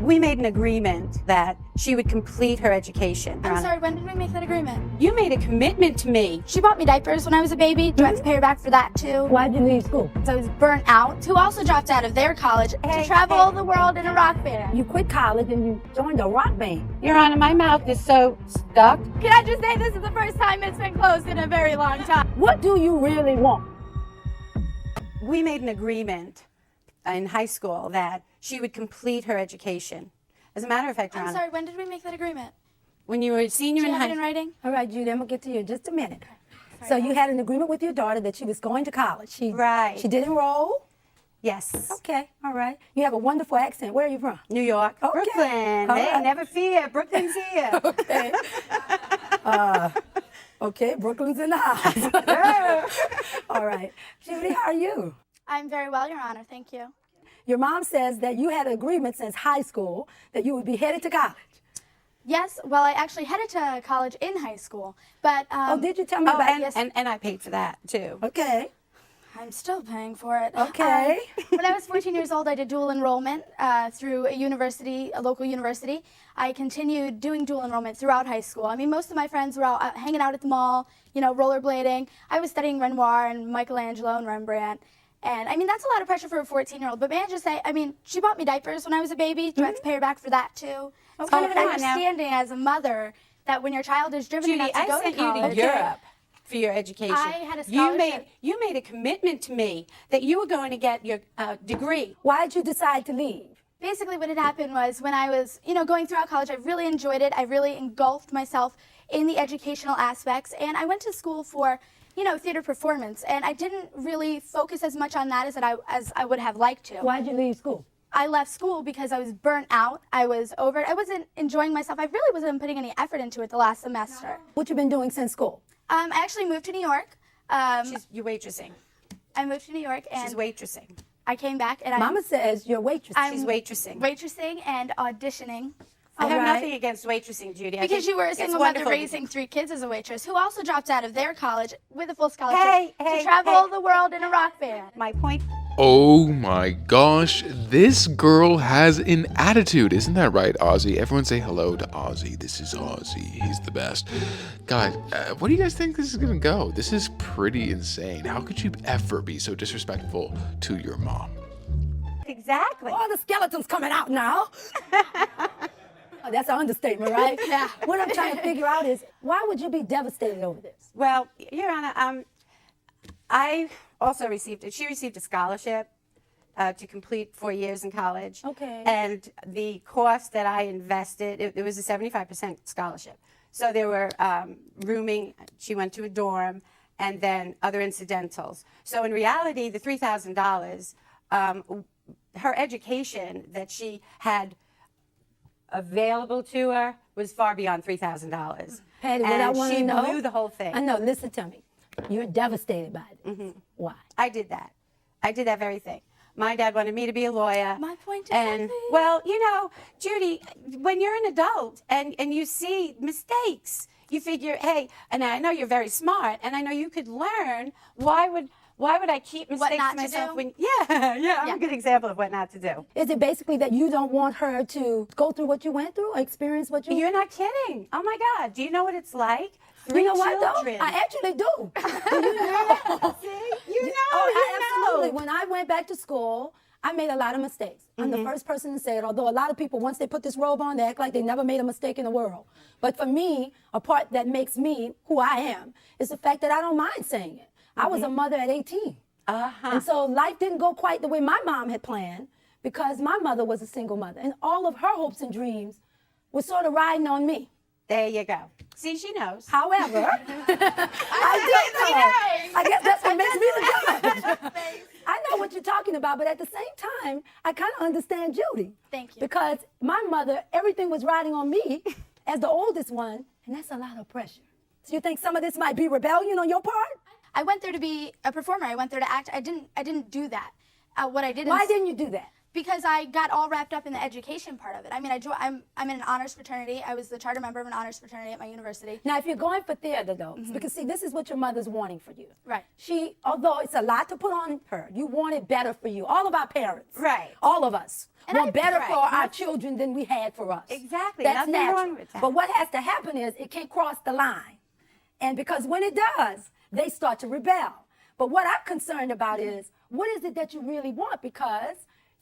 We made an agreement that she would complete her education. I'm sorry, when did we make that agreement? You made a commitment to me. She bought me diapers when I was a baby. Do I have to pay her back for that too? Why'd you leave school? So I was burnt out. Who also dropped out of their college to travel the world in a rock band. You quit college and you joined a rock band. Your Honor, my mouth is so stuck. Can I just say this is the first time it's been closed in a very long time? What do you really want? We made an agreement in high school that she would complete her education. As a matter of fact, Your I'm Honor, sorry, when did we make that agreement? when you were a senior Do you in have high it in writing? All right, Judy, I'm going to get to you in just a minute. Sorry, So you had an agreement with your daughter that she was going to college. Right. She did enroll? Yes. Okay, all right. You have a wonderful accent. Where are you from? New York. Okay. Brooklyn. All Hey, right. never fear. Brooklyn's here. Okay. Okay, Brooklyn's in the house. All right. Judy, how are you? I'm very well, Your Honor. Thank you. Your mom says that you had an agreement since high school that you would be headed to college. Yes, well, I actually headed to college in high school, but Oh, did you tell me Oh, about yes. and I paid for that, too. Okay. I'm still paying for it. Okay. When I was 14 years old, I did dual enrollment through a university, a local university. I continued doing dual enrollment throughout high school. I mean, most of my friends were out hanging out at the mall, you know, rollerblading. I was studying Renoir and Michelangelo and Rembrandt. And I mean, that's a lot of pressure for a 14-year-old. But may I just say, I mean, she bought me diapers when I was a baby. Do I have to pay her back for that too? It's kind of an come on now. understanding as a mother that when your child is driven Judy, enough to I go sent to you college, to Europe for your education. I had a You made, scholarship. you made a commitment to me that you were going to get your degree. Why did you decide to leave? Basically, what had happened was when I was, you know, going throughout college, I really enjoyed it. I really engulfed myself in the educational aspects, and I went to school for, you know, theater performance, and I didn't really focus as much on that as I would have liked to. Why did you leave school? I left school because I was burnt out. I was over it. I wasn't enjoying myself. I really wasn't putting any effort into it the last semester. What you been doing since school? I actually moved to New York. You're waitressing. I moved to New York, and She's waitressing. I came back, and Mama says you're a waitress. I'm She's waitressing. waitressing and auditioning. I have All right. nothing against waitressing, Judy. I Because think you were a it's single mother wonderful. raising 3 kids as a waitress, who also dropped out of their college with a full scholarship Hey, to travel hey. the world in a rock band. My point. Oh my gosh, this girl has an attitude. Isn't that right, Ozzy? Everyone say hello to Ozzy. This is Ozzy. He's the best. God, what do you guys think this is going to go? This is pretty insane. How could you ever be so disrespectful to your mom? Exactly. All the skeletons coming out now. Oh, that's an understatement, right? Yeah. What I'm trying to figure out is, why would you be devastated over this? Well, Your Honor, I also received it. She received a scholarship to complete 4 years in college. Okay. And the cost that I invested, it was a 75% scholarship. So there were rooming. She went to a dorm, and then other incidentals. So in reality, the $3,000, her education that she had available to her was far beyond $3,000. Patty, what I And want to she know. blew the whole thing. I know. Listen to me. You're devastated by this. Why? I did that. I did that very thing. My dad wanted me to be a lawyer. My point And, exactly. well, you know, Judy, when you're an adult and you see mistakes, you figure, hey, and I know you're very smart, and I know you could learn, why would I keep mistakes not to to myself do? when, I'm Yeah. a good example of what not to do. Is it basically that you don't want her to go through what you went through or experience what you You're not kidding. Oh, my God. Do you know what it's like? You 3 know what, though? children. I actually do. Do you know? See? You know, Oh, you absolutely. know. When I went back to school, I made a lot of mistakes. I'm the first person to say it, although a lot of people, once they put this robe on, they act like they never made a mistake in the world. But for me, a part that makes me who I am is the fact that I don't mind saying it. I was a mother at 18. And so life didn't go quite the way my mom had planned because my mother was a single mother. And all of her hopes and dreams were sort of riding on me. There you go. See, she knows. However, I did know. I guess that's what makes me the judge. I know what you're talking about, but at the same time, I kind of understand Judy. Thank you. Because my mother, everything was riding on me as the oldest one, and that's a lot of pressure. So you think some of this might be rebellion on your part? I went there to be a performer. I went there to act. I didn't do that. What I did Why is didn't you do that? because I got all wrapped up in the education part of it. I mean, I'm in an honors fraternity. I was the charter member of an honors fraternity at my university. Now, if you're going for theater, though, because see, this is what your mother's wanting for you. Right. She, although it's a lot to put on her, you want it better for you. All of our parents. Right. All of us And want better right. for our children than we had for us. Exactly. That's Nothing natural. wrong with that. But what has to happen is it can't cross the line. And because when it does, they start to rebel. But what I'm concerned about is, what is it that you really want? Because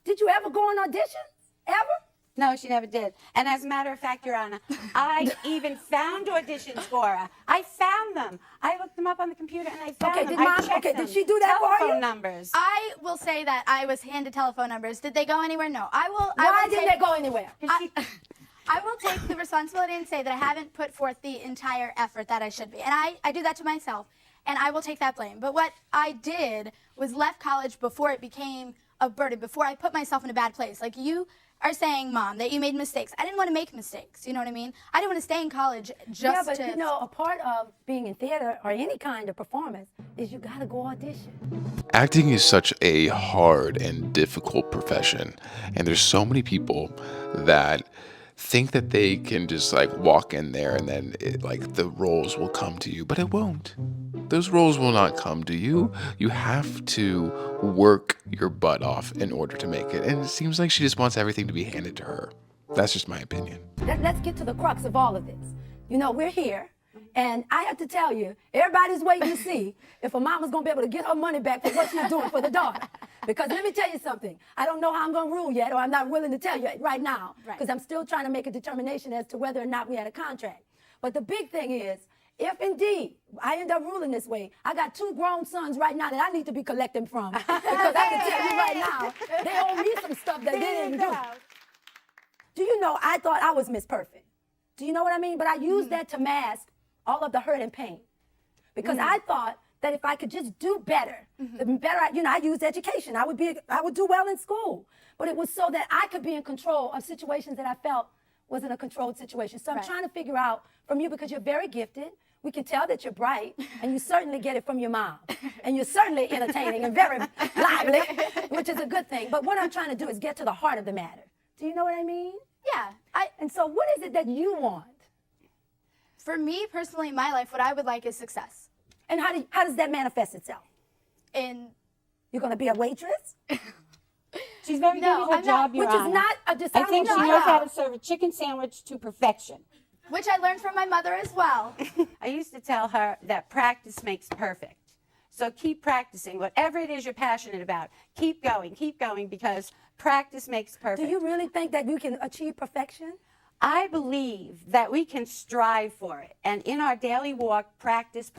did you ever go on auditions? Ever? No, she never did. And as a matter of fact, Your Honor, I even found auditions for her. I found them. I looked them up on the computer and I found Okay, them. did I Mom- checked okay, them. did she do that for Telephone you? numbers. I will say that I was handed telephone numbers. Did they go anywhere? No. Why didn't they go anywhere? I will take the responsibility and say that I haven't put forth the entire effort that I should be. And I do that to myself, and I will take that blame. But what I did was left college before it became a burden, before I put myself in a bad place. Like you are saying, Mom, that you made mistakes. I didn't want to make mistakes. You know what I mean? I didn't want to stay in college just Yeah, but to... you know, a part of being in theater or any kind of performance is you gotta go audition. Acting is such a hard and difficult profession, and there's so many people that think that they can just like walk in there and then like the roles will come to you, but it won't. Those roles will not come to you. You have to work your butt off in order to make it, and it seems like she just wants everything to be handed to her. That's just my opinion. Let's get to the crux of all of this. You know, we're here, and I have to tell you, everybody's waiting to see if a mama's gonna be able to get her money back for what she's doing for the daughter. Because let me tell you something, I don't know how I'm gonna rule yet, or I'm not willing to tell you right now, because I'm still trying to make a determination as to whether or not we had a contract. But the big thing is, if indeed I end up ruling this way, I got 2 grown sons right now that I need to be collecting from. Because I can tell you right now, they owe me some stuff that they didn't do. Do you know, I thought I was Miss Perfect. Do you know what I mean? But I used that to mask all of the hurt and pain. Because I thought that if I could just do better, the better, I used education. I would do well in school. But it was so that I could be in control of situations that I felt wasn't a controlled situation. So I'm trying to figure out from you, because you're very gifted. We can tell that you're bright, and you certainly get it from your mom. And you're certainly entertaining and very lively, which is a good thing. But what I'm trying to do is get to the heart of the matter. Do you know what I mean? Yeah. And so what is it that you want? For me, personally, in my life, what I would like is success. And how does that manifest itself? In You're going to be a waitress? She's very good at her I'm job, not, Your Which is Honor. not a I dishonorable think she job. knows how to serve a chicken sandwich to perfection. which I learned from my mother as well. I used to tell her that practice makes perfect. So keep practicing. Whatever it is you're passionate about, keep going, because practice makes perfect. Do you really think that you can achieve perfection? I believe that we can strive for it. And in our daily walk, practice,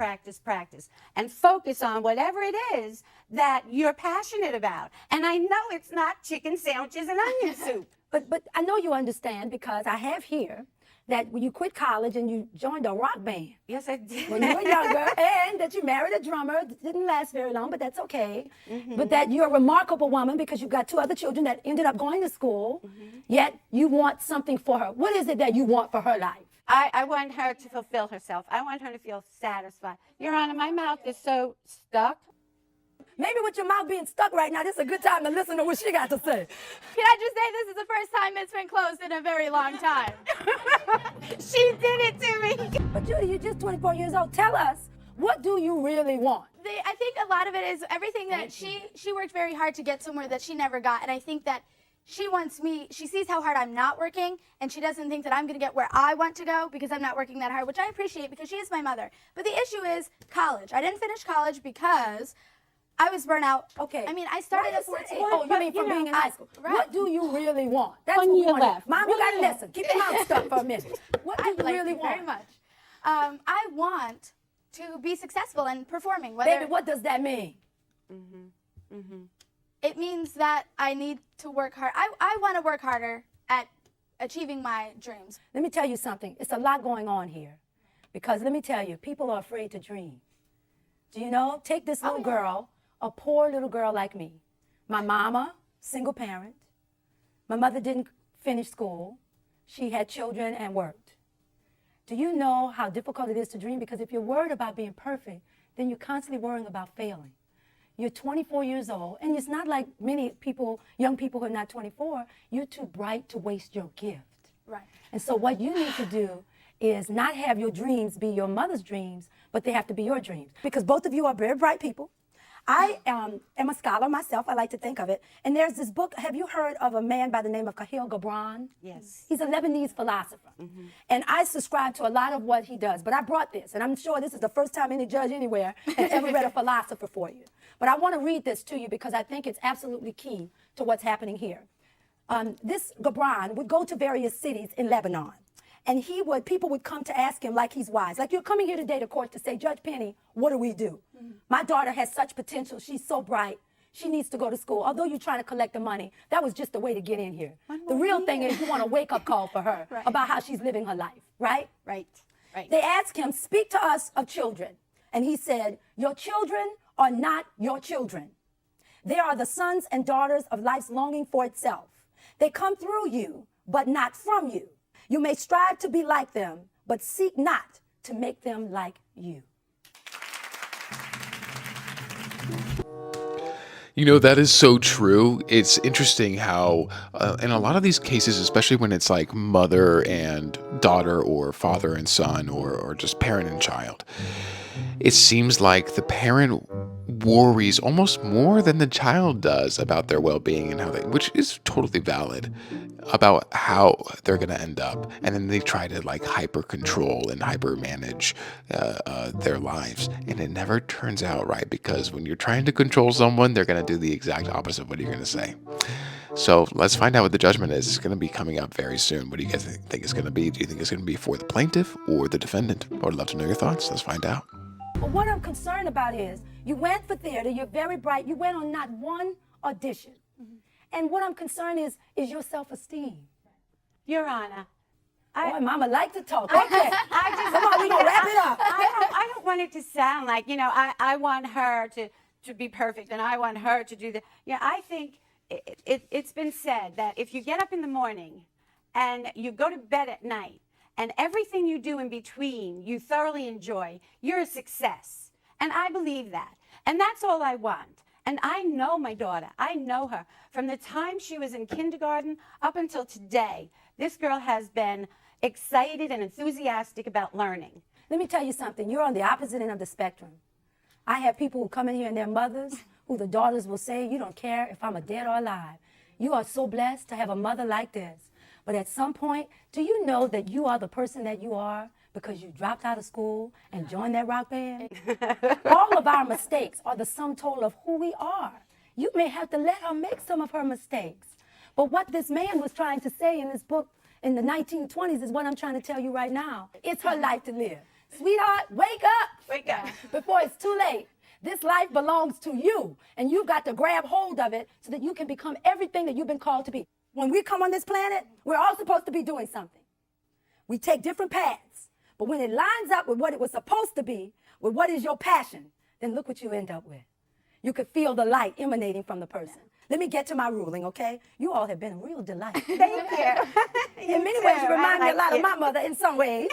and focus on whatever it is that you're passionate about. And I know it's not chicken sandwiches and onion soup. But I know you understand, because I have here that when you quit college and you joined a rock band Yes, I did. when you were younger, and that you married a drummer. It didn't last very long, but that's okay. But that you're a remarkable woman because you've got 2 other children that ended up going to school, yet you want something for her. What is it that you want for her life? I want her to fulfill herself. I want her to feel satisfied. Your Honor, my mouth is so stuck. Maybe with your mouth being stuck right now, this is a good time to listen to what she got to say. Can I just say this is the first time it's been closed in a very long time? She did it to me. But Judy, you're just 24 years old. Tell us, what do you really want? I think a lot of it is everything that she worked very hard to get somewhere that she never got. And I think that she wants me, she sees how hard I'm not working, and she doesn't think that I'm going to get where I want to go because I'm not working that hard, which I appreciate because she is my mother. But the issue is college. I didn't finish college because I was burnt out. Okay. I mean, I started at 14. Oh, you mean from being in high school? right. What do you really want? That's 1 what we year want to hear. left. Mom, you 1 got to year. listen. Keep your mouth stuck for a minute. What do you Like really you want? very much. I want to be successful in performing. Whether Baby, what does that mean? it means that I need to work hard. I want to work harder at achieving my dreams. Let me tell you something. It's a lot going on here. Because let me tell you, people are afraid to dream. Do you know? Take this little girl, a poor little girl like me. My mama, single parent. My mother didn't finish school. She had children and worked. Do you know how difficult it is to dream? Because if you're worried about being perfect, then you're constantly worrying about failing. You're 24 years old, and it's not like many people, young people who are not 24, you're too bright to waste your gift. Right. And so what you need to do is not have your dreams be your mother's dreams, but they have to be your dreams. Because both of you are very bright people. I am a scholar myself, I like to think of it. And there's this book, have you heard of a man by the name of Khalil Gibran? Yes. He's a Lebanese philosopher. And I subscribe to a lot of what he does. But I brought this, and I'm sure this is the first time any judge anywhere has ever read a philosopher for you. But I want to read this to you because I think it's absolutely key to what's happening here. This Gibran would go to various cities in Lebanon. And people would come to ask him like he's wise. Like, you're coming here today to court to say, Judge Penny, what do we do? My daughter has such potential. She's so bright. She needs to go to school. Although you're trying to collect the money, that was just a way to get in here. The real thing is you want a wake-up call for her about how she's living her life, right? Right. They asked him, speak to us of children. And he said, your children are not your children. They are the sons and daughters of life's longing for itself. They come through you, but not from you. You may strive to be like them, but seek not to make them like you. You know, that is so true. It's interesting how in a lot of these cases, especially when it's like mother and daughter or father and son or just parent and child, it seems like the parent worries almost more than the child does about their well-being and which is totally valid, about how they're going to end up. And then they try to like hyper control and hyper manage their lives. And it never turns out right, because when you're trying to control someone, they're going to do the exact opposite of what you're going to say. So let's find out what the judgment is. It's going to be coming up very soon. What do you guys think it's going to be? Do you think it's going to be for the plaintiff or the defendant? I would love to know your thoughts. Let's find out. But what I'm concerned about is you went for theater, you're very bright, you went on not one audition. And what I'm concerned is your self-esteem. Your Honor, Boy, Mama like to talk. Okay. Come on, we're going to wrap it up. I don't want it to sound like, I want her to be perfect and I want her to do that. Yeah, I think it's been said that if you get up in the morning and you go to bed at night and everything you do in between you thoroughly enjoy, you're a success. And I believe that. And that's all I want. And I know my daughter. I know her. From the time she was in kindergarten up until today, this girl has been excited and enthusiastic about learning. Let me tell you something. You're on the opposite end of the spectrum. I have people who come in here and their mothers, who the daughters will say, you don't care if I'm a dead or alive. You are so blessed to have a mother like this. But at some point, do you know that you are the person that you are because you dropped out of school and joined that rock band? All of our mistakes are the sum total of who we are. You may have to let her make some of her mistakes. But what this man was trying to say in this book in the 1920s is what I'm trying to tell you right now. It's her life to live. Sweetheart, wake up. Wake up. Before it's too late. This life belongs to you, and you've got to grab hold of it so that you can become everything that you've been called to be. When we come on this planet, we're all supposed to be doing something. We take different paths, but when it lines up with what it was supposed to be, with what is your passion, then look what you end up with. You could feel the light emanating from the person. Let me get to my ruling, okay? You all have been a real delight. Thank you. In many ways, you remind me a lot of my mother in some ways.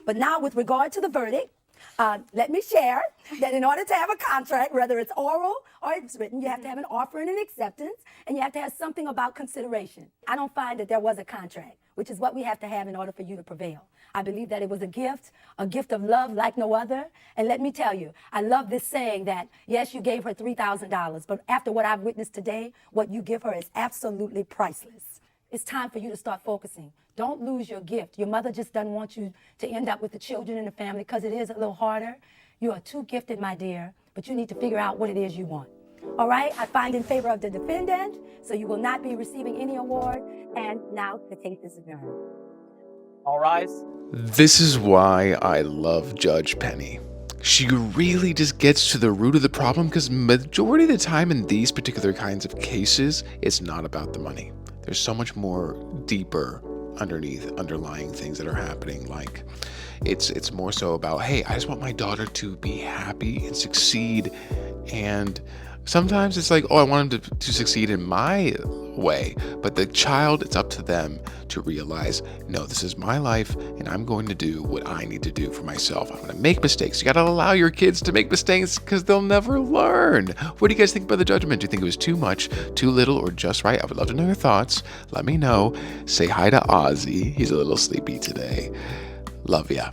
But now, with regard to the verdict, let me share that in order to have a contract, whether it's oral or it's written, you have to have an offer and an acceptance, and you have to have something about consideration. I don't find that there was a contract, which is what we have to have in order for you to prevail. I believe that it was a gift of love like no other. And let me tell you, I love this saying that, yes, you gave her $3,000, but after what I've witnessed today, what you give her is absolutely priceless. It's time for you to start focusing. Don't lose your gift. Your mother just doesn't want you to end up with the children in the family because it is a little harder. You are too gifted, my dear, but you need to figure out what it is you want. All right, I find in favor of the defendant, so you will not be receiving any award. And now the case is adjourned. All rise. This is why I love Judge Penny. She really just gets to the root of the problem, because majority of the time in these particular kinds of cases, it's not about the money. There's so much more deeper underlying things that are happening. Like it's more so about, hey, I just want my daughter to be happy and succeed and Sometimes it's like, oh, I want them to succeed in my way. But the child, it's up to them to realize, no, this is my life and I'm going to do what I need to do for myself. I'm going to make mistakes. You got to allow your kids to make mistakes because they'll never learn. What do you guys think about the judgment? Do you think it was too much, too little, or just right? I would love to know your thoughts. Let me know. Say hi to Ozzy. He's a little sleepy today. Love ya.